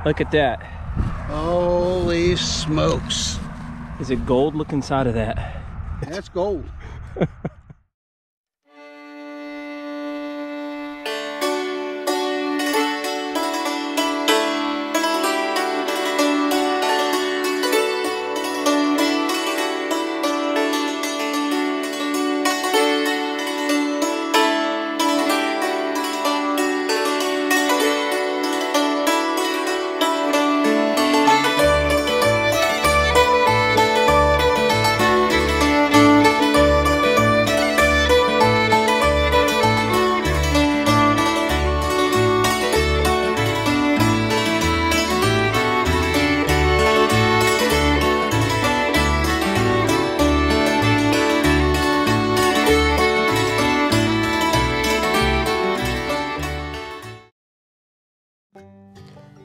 Look at that. Holy smokes. Is it gold? Look inside of that. That's gold.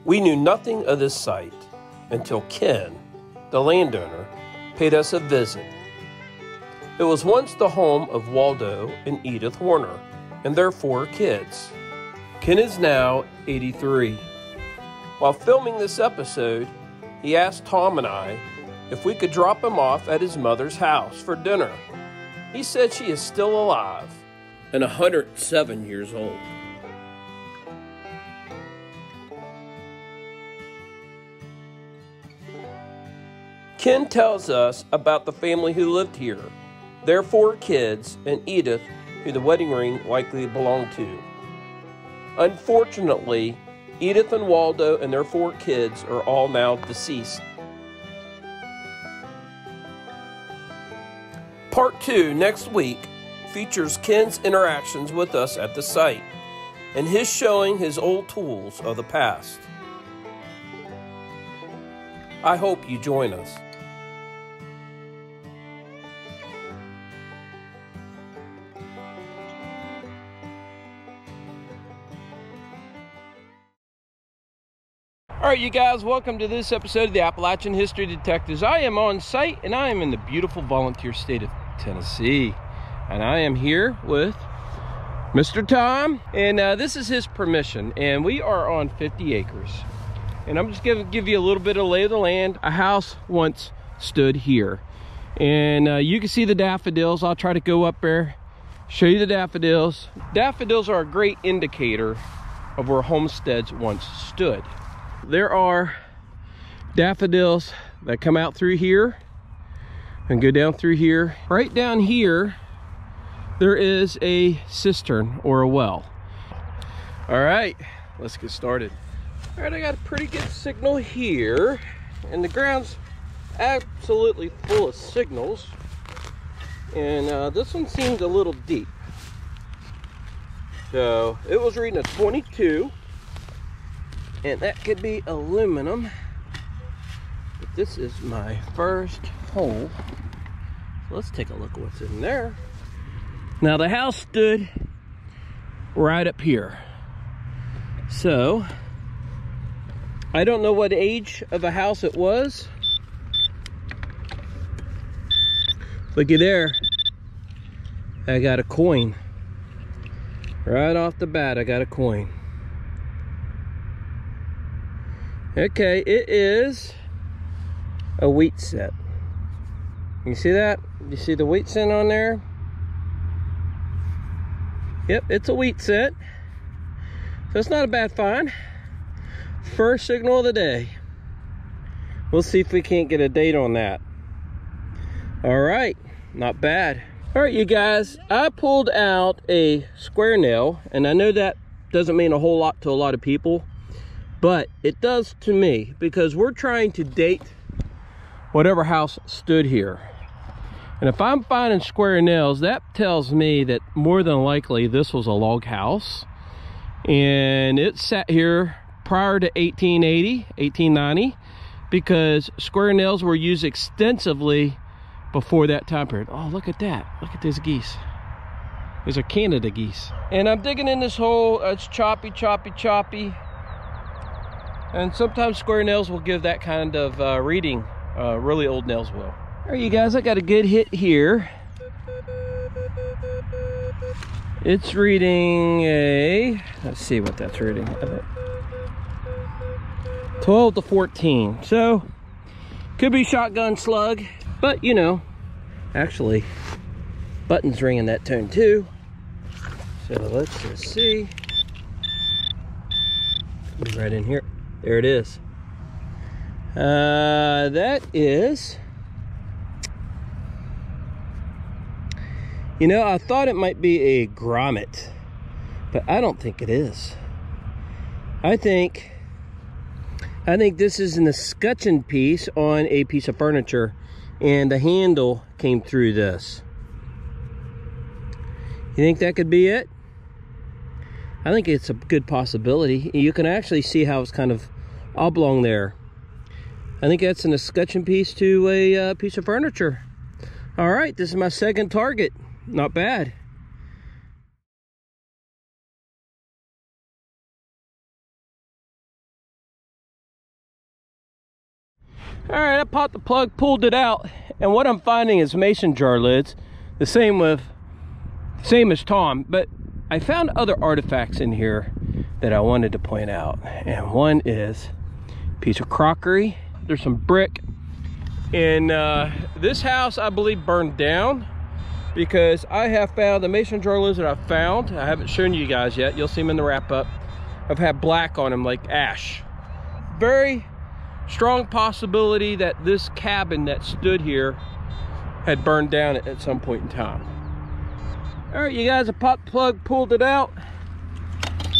We knew nothing of this site until Ken, the landowner, paid us a visit. It was once the home of Waldo and Edith Warner and their 4 kids. Ken is now 83. While filming this episode, he asked Tom and I if we could drop him off at his mother's house for dinner. He said she is still alive and 107 years old. Ken tells us about the family who lived here, their 4 kids, and Edith, who the wedding ring likely belonged to. Unfortunately, Edith and Waldo and their 4 kids are all now deceased. Part 2 next week features Ken's interactions with us at the site and his showing his old tools of the past. I hope you join us. Alright, you guys, welcome to this episode of the Appalachian History Detectives. I am on site and I am in the beautiful volunteer state of Tennessee. And I am here with Mr. Tom. And this is his permission. And we are on 50 acres. And I'm just going to give you a little bit of lay of the land. A house once stood here. And you can see the daffodils. I'll try to go up there, show you the daffodils. Daffodils are a great indicator of where homesteads once stood. There are daffodils that come out through here and go down through here. Right down here, there is a cistern or a well. All right, let's get started. All right, I got a pretty good signal here, and the ground's absolutely full of signals. And this one seemed a little deep. So it was reading a 22. And that could be aluminum, but this is my first hole. So let's take a look at what's in there. Now the house stood right up here. So I don't know what age of a house it was. Looky there. I got a coin. Right off the bat, I got a coin. Okay, it is a wheat set. You see that? You see the wheat set on there? Yep, it's a wheat set. So it's not a bad find. First signal of the day. We'll see if we can't get a date on that. All right, not bad. All right, you guys, I pulled out a square nail, and I know that doesn't mean a whole lot to a lot of people. But it does to me, because we're trying to date whatever house stood here. And if I'm finding square nails, that tells me that more than likely this was a log house. And it sat here prior to 1880, 1890, because square nails were used extensively before that time period. Oh, look at that. Look at these geese. These are Canada geese. And I'm digging in this hole. It's choppy, choppy, choppy. And sometimes square nails will give that kind of reading. Really old nails will. All right, you guys, I got a good hit here. It's reading a, let's see what that's reading. 12 to 14. So, could be shotgun slug, but you know, actually, button's ringing that tone too. So let's just see. Be right in here. There it is. That is, you know, I thought it might be a grommet, but I don't think it is. I think this is an escutcheon piece on a piece of furniture, and the handle came through this. You think that could be it? I think it's a good possibility. You can actually see how it's kind of oblong there. I think that's an escutcheon piece to a piece of furniture. All right, this is my second target. Not bad. All right, I popped the plug, pulled it out, and what I'm finding is mason jar lids. The same as Tom, but I found other artifacts in here that I wanted to point out. And one is a piece of crockery. There's some brick. And this house, I believe, burned down because I have found the mason jar lids that I found. I haven't shown you guys yet. You'll see them in the wrap up. I've had black on them like ash. Very strong possibility that this cabin that stood here had burned down at some point in time. All right, you guys, I popped the plug, pulled it out,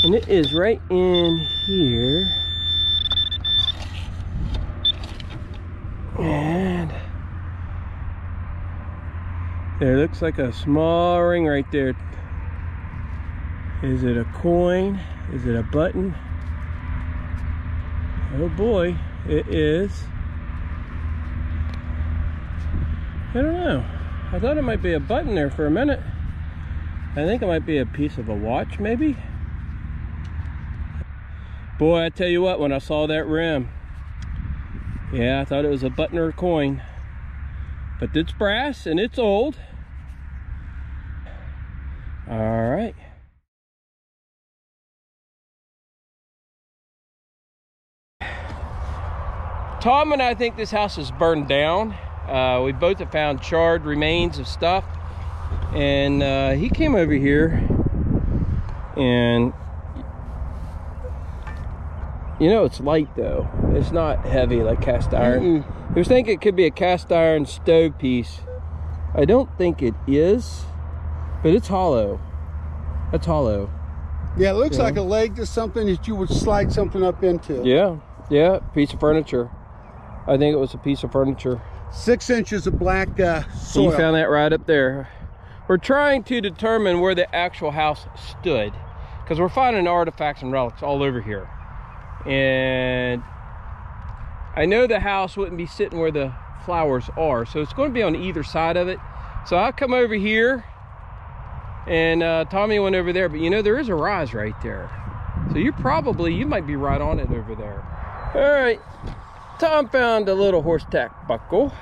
and it is right in here. And there looks like a small ring right there. Is it a coin? Is it a button? Oh boy, it is. I don't know. I thought it might be a button there for a minute. I think it might be a piece of a watch, maybe. Boy, I tell you what, when I saw that rim, yeah, I thought it was a button or a coin. But it's brass and it's old. All right. Tom and I think this house is burned down. We both have found charred remains of stuff. And he came over here, and you know, it's light though. It's not heavy like cast iron. He was thinking it could be a cast iron stove piece. I don't think it is, but it's hollow. That's hollow. Yeah, it looks like a leg to something that you would slide something up into. Yeah, yeah, piece of furniture. I think it was a piece of furniture. 6 inches of black soil. You found that right up there. We're trying to determine where the actual house stood, because we're finding artifacts and relics all over here. And I know the house wouldn't be sitting where the flowers are, so it's going to be on either side of it. So I'll come over here, and Tommy went over there, but you know, there is a rise right there. So you might be right on it over there. All right, Tom found a little horse tack buckle.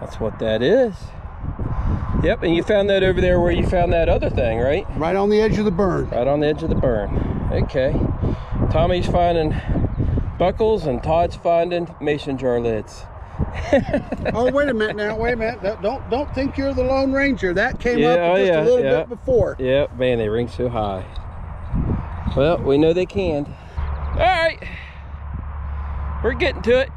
That's what that is. Yep, and you found that over there where you found that other thing, right? Right on the edge of the burn. Right on the edge of the burn. Okay. Tommy's finding buckles and Todd's finding mason jar lids. Oh, wait a minute now. Wait a minute. Don't think you're the Lone Ranger. That came up just a little bit before. Yep, man, they ring so high. Well, we know they can. All right. We're getting to it.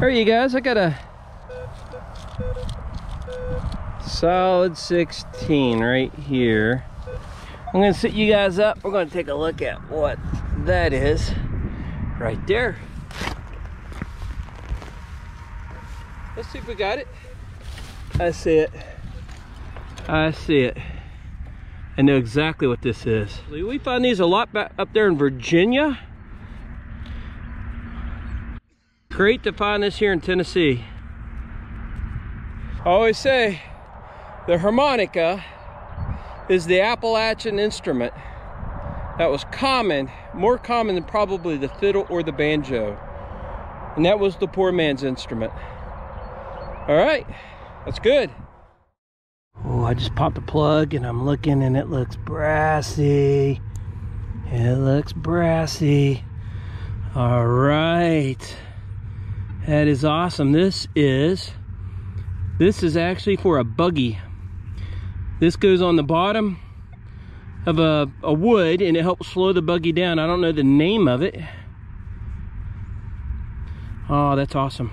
right, you guys, I got a solid 16 right here. I'm gonna sit you guys up. We're gonna take a look at what that is right there. Let's see if we got it. I see it. I see it. I know exactly what this is. We find these a lot back up there in Virginia. Great to find this here in Tennessee. I always say the harmonica is the Appalachian instrument that was common, more common than probably the fiddle or the banjo. And that was the poor man's instrument. All right, that's good. Oh, I just popped the plug and I'm looking and it looks brassy. It looks brassy. All right. That is awesome. This is actually for a buggy. This goes on the bottom of a wood and it helps slow the buggy down. I don't know the name of it. Oh, that's awesome.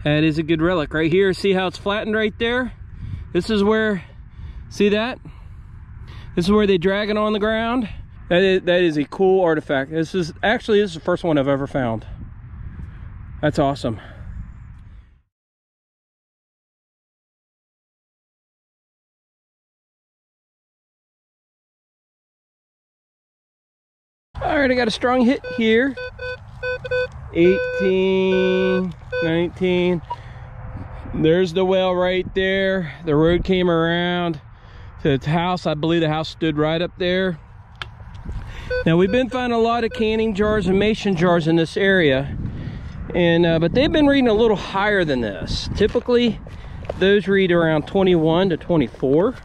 That is a good relic right here. See how it's flattened right there? This is where, see that? This is where they drag it on the ground. That is a cool artifact. This is the first one I've ever found. That's awesome. All right, I got a strong hit here. 18, 19. There's the well right there. The road came around to the house. I believe the house stood right up there. Now we've been finding a lot of canning jars and mason jars in this area, and but they've been reading a little higher than this. Typically those read around 21 to 24.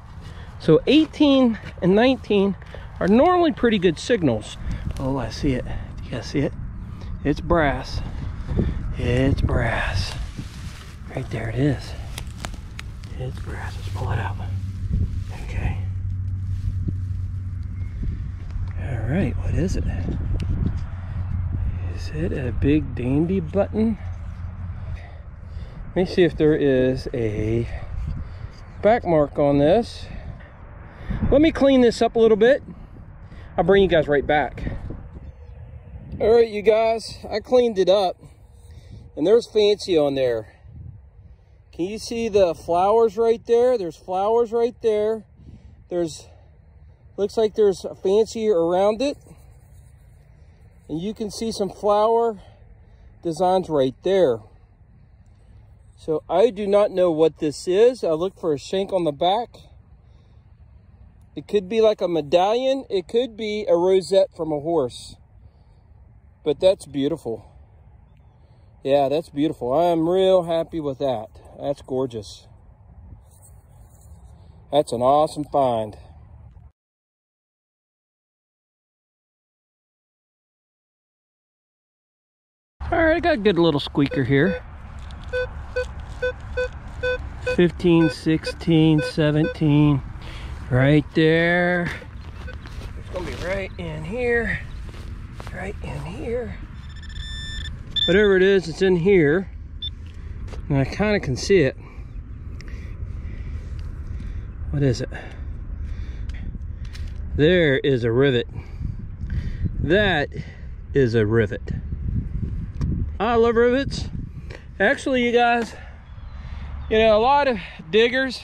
So 18 and 19 are normally pretty good signals. Oh, I see it. Do you guys see it? It's brass. It's brass. Right there it is. It's brass. Let's pull it out. Okay. All right, what is it? Is it a big dandy button? Let me see if there is a back mark on this. Let me clean this up a little bit. I'll bring you guys right back. All right, you guys, I cleaned it up and there's fancy on there. Can you see the flowers right there? There's flowers right there. Looks like there's a fancy around it. And you can see some flower designs right there. So I do not know what this is. I looked for a shank on the back. It could be like a medallion. It could be a rosette from a horse. But that's beautiful. Yeah, that's beautiful. I'm real happy with that. That's gorgeous. That's an awesome find. All right, I got a good little squeaker here. 15, 16, 17, right there. It's gonna be right in here, right in here. Whatever it is, it's in here. And I kind of can see it. What is it? There is a rivet. That is a rivet. I love rivets. Actually, you guys, you know, a lot of diggers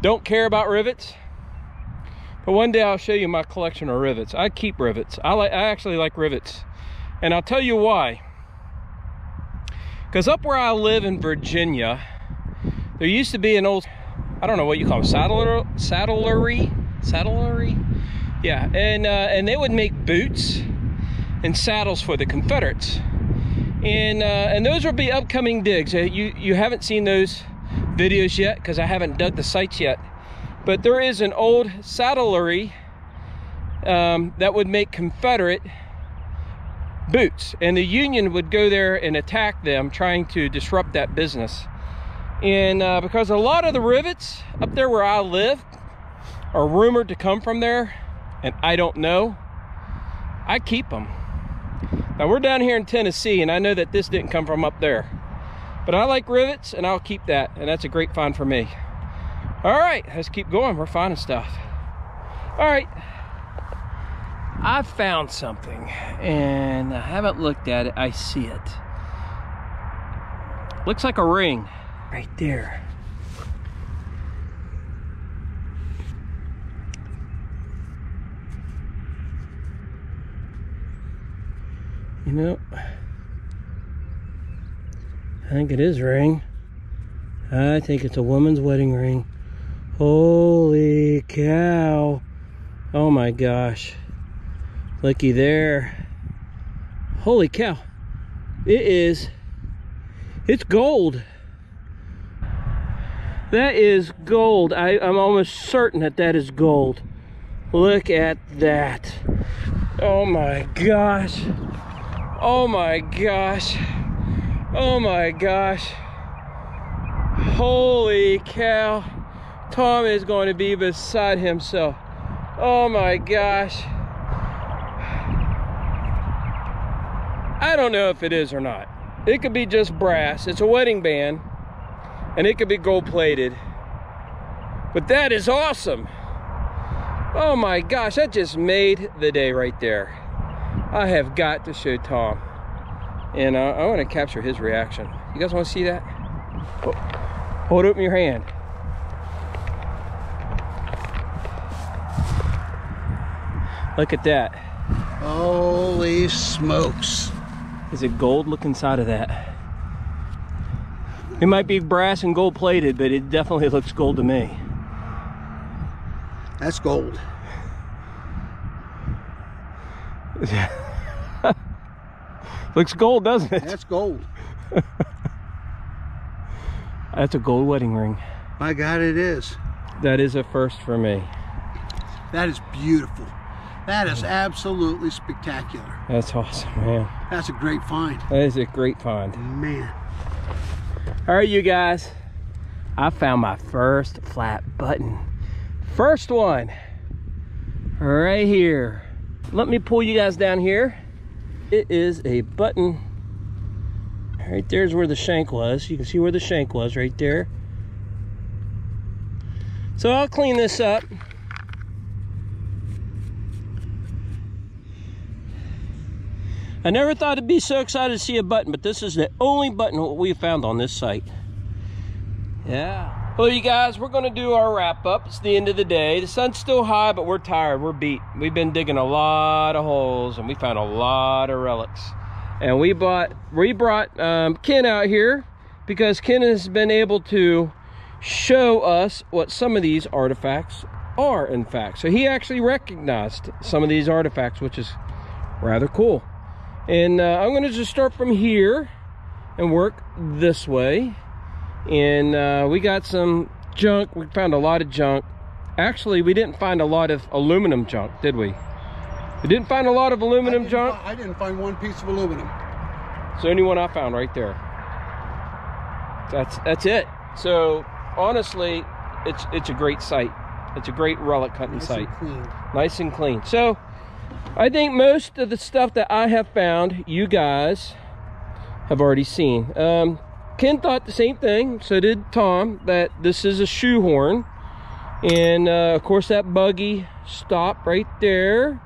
don't care about rivets. But one day I'll show you my collection of rivets. I keep rivets. I actually like rivets. And I'll tell you why. Because up where I live in Virginia, there used to be an old, I don't know what you call it, saddlery? Yeah, and they would make boots and saddles for the Confederates. And those will be upcoming digs. You haven't seen those videos yet because I haven't dug the sites yet. But there is an old saddlery that would make Confederate boots, and the Union would go there and attack them, trying to disrupt that business. And because a lot of the rivets up there where I live are rumored to come from there, and I don't know, I keep them. Now we're down here in Tennessee, and I know that this didn't come from up there. But I like rivets, and I'll keep that, and that's a great find for me. All right, let's keep going. We're finding stuff. All right. I found something, and I haven't looked at it. I see it. Looks like a ring right there. You know, I think it is a ring. I think it's a woman's wedding ring. Holy cow. Oh my gosh. Looky there. Holy cow. It's gold. That is gold. I'm almost certain that that is gold. Look at that. Oh my gosh. Oh my gosh. Oh my gosh. Holy cow. Tom is going to be beside himself. Oh my gosh. I don't know if it is or not. It could be just brass. It's a wedding band, and it could be gold plated. But that is awesome. Oh my gosh, that just made the day right there. I have got to show Tom, and I want to capture his reaction. You guys want to see that? Oh, hold open your hand. Look at that. Holy smokes. Is it gold? Look inside of that. It might be brass and gold plated, but it definitely looks gold to me. That's gold. Looks gold, doesn't it? That's gold. That's a gold wedding ring. My God, it is. That is a first for me. That is beautiful. That is absolutely spectacular. That's awesome, man. That's a great find. That is a great find. Man. All right, you guys. I found my first flat button. First one. Right here. Let me pull you guys down here. It is a button. Right there's where the shank was. You can see where the shank was right there. So I'll clean this up. I never thought I'd be so excited to see a button, but this is the only button we found on this site. Yeah. Well, you guys, we're going to do our wrap up. It's the end of the day. The sun's still high, but we're tired. We're beat. We've been digging a lot of holes, and we found a lot of relics. And we brought Ken out here because Ken has been able to show us what some of these artifacts are, in fact. So he actually recognized some of these artifacts, which is rather cool. And I'm going to just start from here and work this way. And we got some junk. We found a lot of junk. Actually, we didn't find a lot of aluminum junk, did we? We didn't find a lot of aluminum junk. I didn't find one piece of aluminum. It's the only one I found right there. That's it. So honestly, it's a great site. It's a great relic hunting site. Nice and clean. So I think most of the stuff that I have found, you guys have already seen. Ken thought the same thing, so did Tom, that this is a shoehorn. And of course that buggy stopped right there.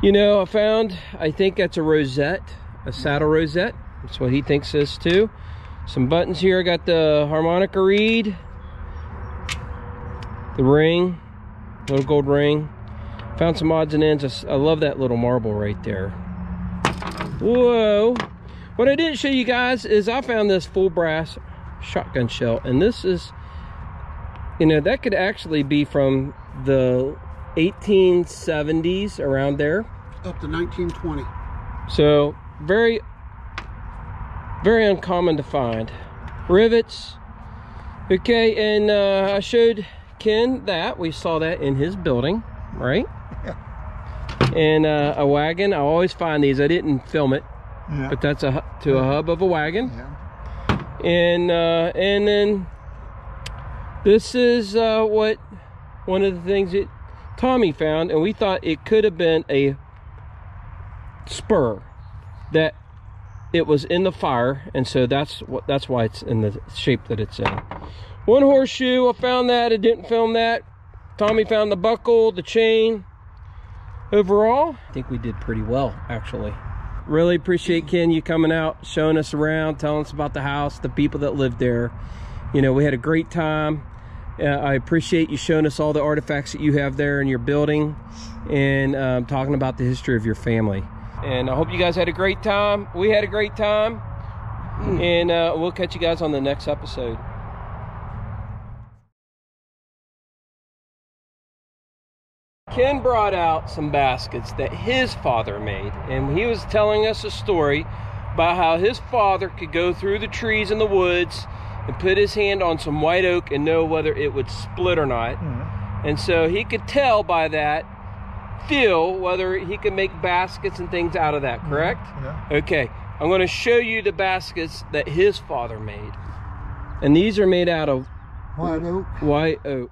You know, I think that's a rosette, a saddle rosette. That's what he thinks is too. Some buttons here. I got the harmonica reed, the ring, little gold ring. Found some odds and ends. I love that little marble right there. Whoa. What I didn't show you guys is I found this full brass shotgun shell. And this is, you know, that could actually be from the 1870s, around there. Up to 1920. So, very, very uncommon to find. Rivets. Okay, and I showed Ken that. We saw that in his building, right? And a wagon. I always find these. I didn't film it, but that's a hub of a wagon. And then this is what one of the things that Tommy found, and we thought it could have been a spur that it was in the fire, and so that's why it's in the shape that it's in. One horseshoe, I found that. I didn't film that. Tommy found the buckle, the chain. Overall, I think we did pretty well, actually. Really appreciate, Ken, you coming out, showing us around, telling us about the house, the people that lived there. You know, we had a great time. I appreciate you showing us all the artifacts that you have there in your building, and talking about the history of your family. And I hope you guys had a great time. We had a great time. And we'll catch you guys on the next episode. Ken brought out some baskets that his father made, and he was telling us a story about how his father could go through the trees in the woods and put his hand on some white oak and know whether it would split or not. And so he could tell by that feel whether he could make baskets and things out of that, correct? Yeah. Okay, I'm going to show you the baskets that his father made. And these are made out of White oak. White oak.